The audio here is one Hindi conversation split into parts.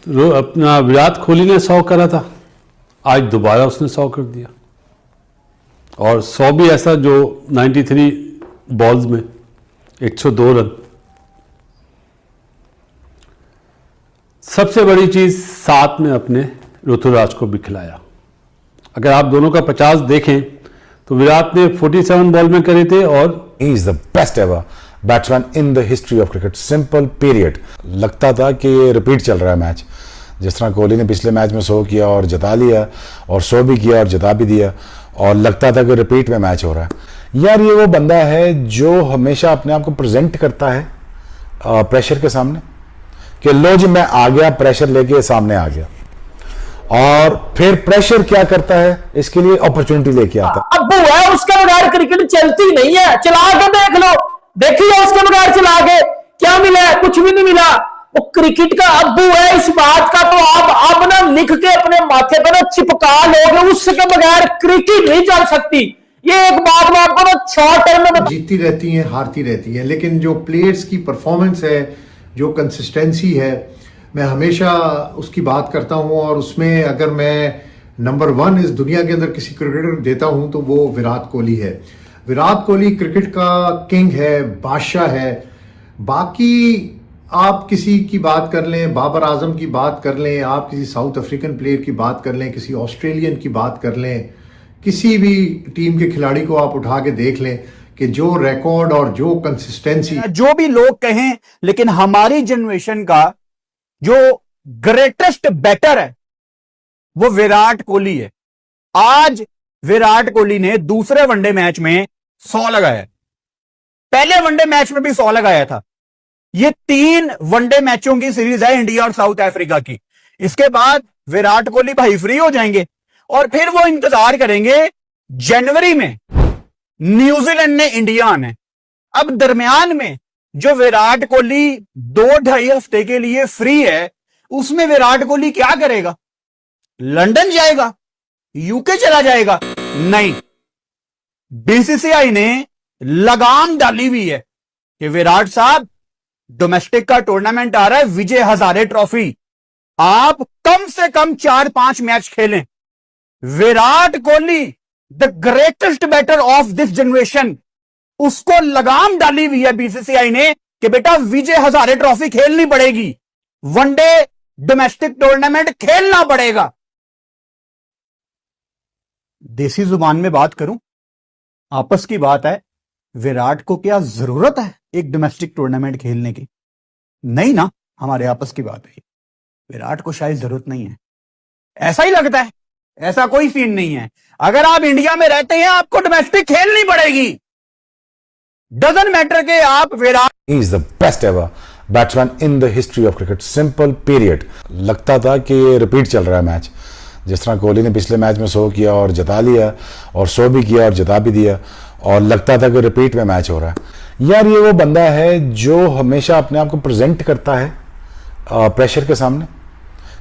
अपना विराट कोहली ने 100 करा था, आज दोबारा उसने 100 कर दिया, और 100 भी ऐसा जो 93 बॉल्स में 102 रन। सबसे बड़ी चीज साथ में अपने ऋतुराज को भी खिलाया। अगर आप दोनों का 50 देखें तो विराट ने 47 बॉल में करे थे, और he is the best ever batsman in the history of cricket, simple period. लगता था कि ये रिपीट चल रहा है मैच, जिस तरह कोहली ने पिछले मैच में 100 किया और जिता लिया, और 100 भी किया और जिता भी दिया, और लगता था कि रिपीट में मैच हो रहा है। यार ये वो बंदा है जो हमेशा अपने आप को प्रेजेंट करता है प्रेशर के सामने, कि लो जी मैं आ गया, प्रेशर लेके सामने आ गया, और फिर प्रेशर क्या करता है, इसके लिए अपॉर्चुनिटी लेके आता है। अब्बू है, उसके बगैर क्रिकेट चलती नहीं है। चला के देख लो, देखिए उसके बगैर चला के क्या मिला है, कुछ भी नहीं मिला। वो क्रिकेट का अब्बू है, इस बात का तो आप अब ना लिख के अपने माथे पर ना चिपका लोगे, उसके बगैर क्रिकेट नहीं चल सकती। ये एक बात मैं आपको ना शॉर्ट टर्म में जीतती रहती हैं, हारती रहती हैं, लेकिन जो प्लेयर्स की परफॉर्मेंस है, जो कंसिस्टेंसी है, मैं हमेशा उसकी बात करता हूं, और उसमें अगर मैं नंबर 1 इस दुनिया के अंदर किसी क्रिकेटर देता हूं तो वो विराट कोहली है। विराट कोहली क्रिकेट का किंग है, बादशाह है। बाकी आप किसी की बात कर लें, बाबर आजम की बात कर लें, आप किसी साउथ अफ्रीकन प्लेयर की बात कर लें, किसी ऑस्ट्रेलियन की बात कर लें, किसी भी टीम के खिलाड़ी को आप उठा के देख लें कि जो रिकॉर्ड और जो कंसिस्टेंसी, जो भी लोग कहें, लेकिन हमारी जनरेशन का जो ग्रेटेस्ट बैटर है वो विराट कोहली है। आज विराट कोहली ने दूसरे वनडे मैच में 100 लगाया, पहले वनडे मैच में भी 100 लगाया था। ये 3 वनडे मैचों की सीरीज है इंडिया और साउथ अफ्रीका की। इसके बाद विराट कोहली भाई फ्री हो जाएंगे, और फिर वो इंतजार करेंगे जनवरी में न्यूजीलैंड ने इंडिया आना है। अब दरमियान में जो विराट कोहली 2-2.5 हफ्ते के लिए फ्री है, उसमें विराट कोहली क्या करेगा? लंदन जाएगा, यूके चला जाएगा? नहीं, बीसीसीआई ने लगाम डाली हुई है कि विराट साहब डोमेस्टिक का टूर्नामेंट आ रहा है, विजय हजारे ट्रॉफी, आप कम से कम 4-5 मैच खेलें। Virat Kohli the greatest batter of this generation, उसको लगाम डाली हुई है बीसीसीआई ने कि बेटा विजय हजारे ट्रॉफी खेलनी पड़ेगी, वनडे डोमेस्टिक टूर्नामेंट खेलना पड़ेगा। देसी जुबान में बात करूं, आपस की बात है, विराट को क्या जरूरत है एक डोमेस्टिक टूर्नामेंट खेलने की? नहीं ना, हमारे आपस की बात है, विराट को शायद जरूरत नहीं है। ऐसा ही लगता है, ऐसा कोई सीन नहीं है। अगर आप इंडिया में रहते हैं, आपको डोमेस्टिक खेलनी पड़ेगी, डजंट मैटर के आप Virat. He is the best ever batsman in the history of cricket, simple period. लगता था कि ये रिपीट चल रहा है मैच, जिस तरह कोहली ने पिछले मैच में 100 किया और जिता लिया, और 100 भी किया और जिता भी दिया, और लगता था कि रिपीट में मैच हो रहा है। यार ये वो बंदा है जो हमेशा अपने आप को प्रेजेंट करता है प्रेशर के सामने,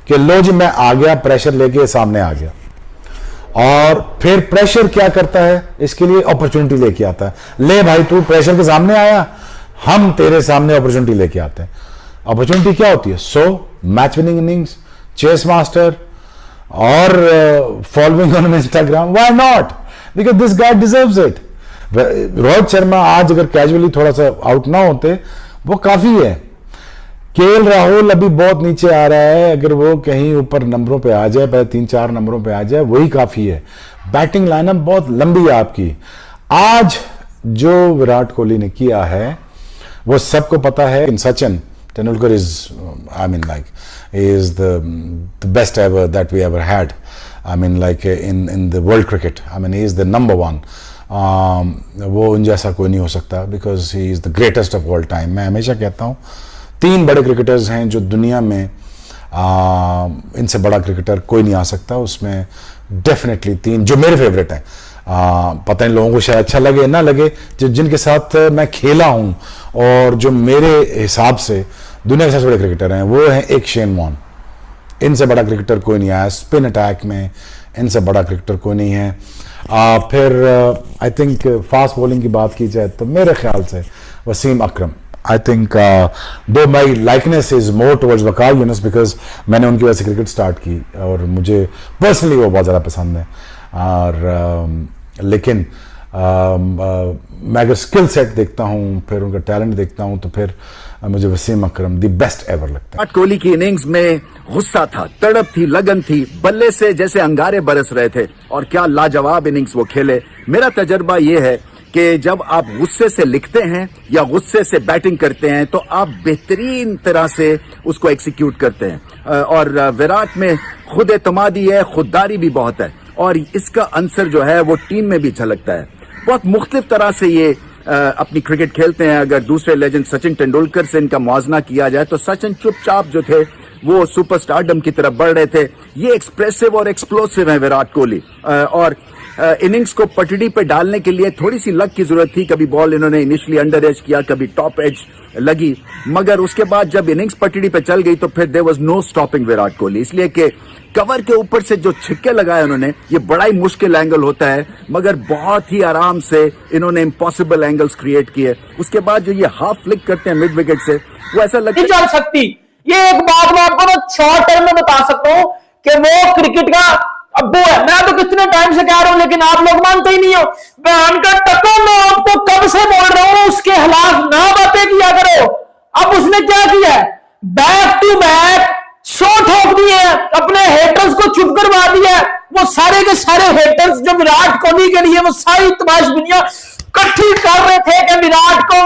कि लो जी मैं आ गया, प्रेशर लेके सामने आ गया, और फिर प्रेशर क्या करता है, इसके लिए अपॉर्चुनिटी लेके आता है। ले भाई तू प्रेशर के सामने आया, हम तेरे सामने अपॉर्चुनिटी लेके आते हैं। अपॉर्चुनिटी क्या होती है? 100 match winning innings, chase master, और following on Instagram. Why not? Because this guy deserves it. Rohit Sharma आज अगर कैजुअली थोड़ा सा आउट ना होते, वो काफी है। केएल राहुल अभी बहुत नीचे आ रहा है, अगर वो कहीं ऊपर नंबरों पे आ जाए, पहले 3-4 नंबरों पे आ जाए, वही काफी है। बैटिंग लाइनअप बहुत लंबी है आपकी। आज जो विराट कोहली ने किया है वो सबको पता है। In Sachin Tendulkar is, I mean like, is the best ever that we ever had. I mean like in the world cricket. I mean he is the number 1. वो उन जैसा कोई नहीं हो सकता, because he is the greatest of all time. मैं हमेशा कहता हूँ 3 बड़े क्रिकेटर्स हैं जो दुनिया में इनसे बड़ा क्रिकेटर कोई नहीं आ सकता। उसमें डेफिनेटली 3 जो मेरे फेवरेट हैं, पता नहीं लोगों को शायद अच्छा लगे ना लगे, जिनके साथ मैं खेला हूँ और जो मेरे हिसाब से दुनिया के सबसे बड़े क्रिकेटर हैं, वो हैं एक शेन वॉर्न। इनसे बड़ा क्रिकेटर कोई नहीं आया स्पिन अटैक में, इनसे बड़ा क्रिकेटर कोई नहीं है। फिर आई थिंक फास्ट बॉलिंग की बात की जाए तो मेरे ख्याल से वसीम अकरम, I think though my likeness is more towards Waqar Younis because मैंने उनकी वजह से क्रिकेट स्टार्ट की और मुझे पर्सनली वो बहुत ज़्यादा पसंद है। और लेकिन मैं अगर स्किल सेट देखता हूँ, फिर उनका टैलेंट देखता हूँ, तो फिर मुझे वसीम अकरम दी बेस्ट एवर लगता है। विराट कोहली की इनिंग्स में गुस्सा था, तड़प थी, लगन थी, बल्ले से जैसे अंगारे बरस रहे थे और क्या लाजवाब इनिंग्स वो खेले। मेरा तजर्बा ये है कि जब आप गुस्से से लिखते हैं या गुस्से से बैटिंग करते हैं तो आप बेहतरीन तरह से उसको एग्जीक्यूट करते हैं। और विराट में खुद एतमादी है, खुददारी भी बहुत है और इसका अंसर जो है वो टीम में भी झलकता है। बहुत मुख्तलिफ तरह से ये अपनी क्रिकेट खेलते हैं। अगर दूसरे लेजेंड सचिन तेंदुलकर से इनका मुआवजना किया जाए तो सचिन चुपचाप जो थे वो सुपरस्टारडम की तरफ बढ़ रहे थे। ये एक्सप्रेसिव और एक्सप्लोसिव है विराट कोहली। और इनिंग्स को पटड़ी पे डालने के लिए थोड़ी सी लक की जरूरत थी। कभी बॉल इन्होंने इनिशियली अंडर एज किया, कभी टॉप एज लगी, मगर उसके बाद जब इनिंग्स पटड़ी पे चल गई तो फिर there was no stopping Virat Kohli. इसलिए कि कवर के ऊपर से जो छिक्के लगाए उन्होंने, ये बड़ा ही मुश्किल एंगल होता है, मगर बहुत ही आराम से इन्होंने इम्पॉसिबल एंगल्स क्रिएट किए। उसके बाद जो ये हाफ फ्लिक करते हैं मिड विकेट से, वो ऐसा लगता नहीं चल सकती। ये एक बात मैं आपको ना शॉर्ट टर्म में बता सकता हूं कि वो क्रिकेट का अब्बू है। मैं तो कितने टाइम से कह रहा हूं लेकिन आप लोग मानते ही नहीं हो। बहन का टको, मैं आपको कब से बोल रहा हूं उसके खिलाफ ना बातें किया करो। अब उसने क्या किया है, बैक टू बैक 100 ठोक दिए, अपने हेटर्स को चुप करवा दिया। वो सारे के सारे हेटर्स जो विराट कोहली के लिए वो सारी तमाश दुनिया इकट्ठी कर रहे थे कि विराट को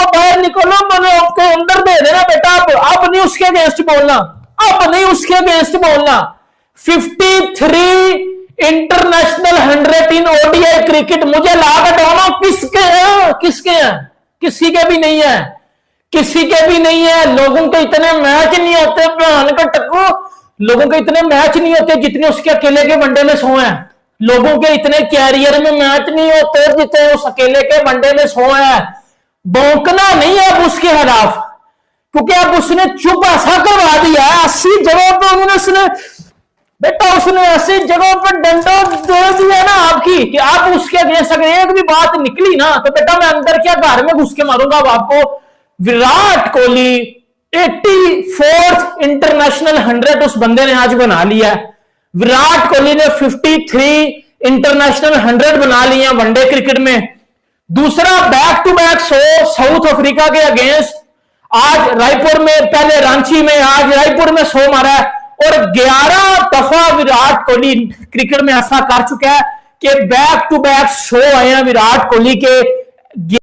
बाहर निकलो, मैंने आपके अंदर दे देना बेटा। अब नहीं उसके अगेंस्ट बोलना, अब नहीं उसके अगेंस्ट बोलना। 53 इंटरनेशनल 100 इन ओडीआई क्रिकेट, मुझे लाकर दोनों किसके हैं, किसी के भी नहीं है, किसी के भी नहीं है। लोगों के इतने मैच नहीं होते, का टक्को, लोगों के इतने मैच नहीं होते जितने उसके अकेले के वनडे में 100 हैं। लोगों के इतने कैरियर में मैच नहीं होते जितने उस अकेले के वनडे में 100 हैं। भौंकना नहीं है अब उसके खिलाफ, क्योंकि अब उसने चुप ऐसा करवा दिया है। 80 जगहों पर उसने बेटा उसने ऐसी जगहों पर डंडा दे दिया ना आपकी कि आप उसके अगेंस्ट अगर एक भी बात निकली ना तो बेटा मैं अंदर क्या घर में घुस के मारूंगा अब आपको। विराट कोहली 84th इंटरनेशनल 100 उस बंदे ने आज बना लिया। विराट कोहली ने 53 इंटरनेशनल 100 बना लिए वनडे क्रिकेट में। दूसरा back to back 100 South Africa के अगेंस्ट, आज रायपुर में, पहले रांची में, आज रायपुर में 100 मारा है। और 11 दफा विराट कोहली क्रिकेट में ऐसा कर चुका है कि बैक टू बैक 100 आए हैं विराट कोहली के।